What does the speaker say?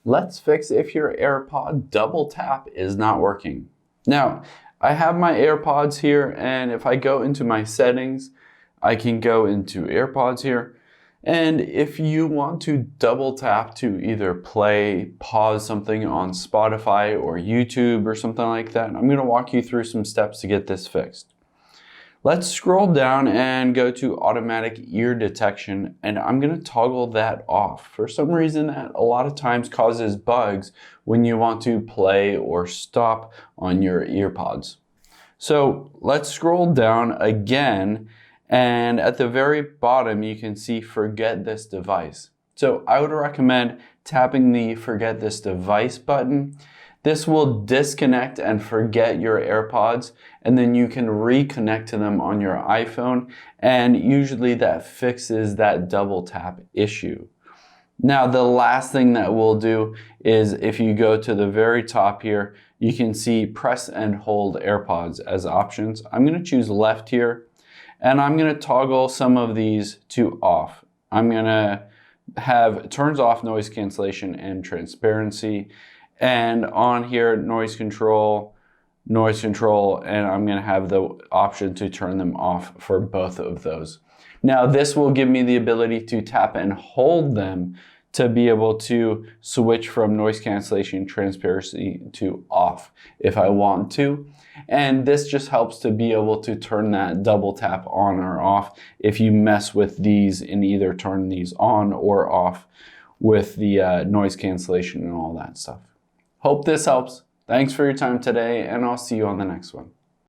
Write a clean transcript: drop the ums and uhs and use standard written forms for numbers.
Let's fix if your AirPod double tap is not working. Now, I have my AirPods here, and if I go into my settings, I can go into AirPods here. And if you want to double tap to either play, pause something on Spotify or YouTube or something like that, I'm going to walk you through some steps to get this fixed. Let's scroll down and go to automatic ear detection, and I'm going to toggle that off. For some reason, that a lot of times causes bugs when you want to play or stop on your EarPods. So let's scroll down again, and at the very bottom you can see forget this device. So I would recommend tapping the forget this device button. This will disconnect and forget your AirPods, and then you can reconnect to them on your iPhone, and usually that fixes that double tap issue. Now, the last thing that we'll do is if you go to the very top here, you can see press and hold AirPods as options. I'm going to choose left here, and I'm going to toggle some of these to off. I'm going to have turns off noise cancellation and transparency. And on here, noise control, and I'm going to have the option to turn them off for both of those. Now, this will give me the ability to tap and hold them to be able to switch from noise cancellation transparency to off if I want to. And this just helps to be able to turn that double tap on or off if you mess with these and either turn these on or off with the noise cancellation and all that stuff. Hope this helps. Thanks for your time today, and I'll see you on the next one.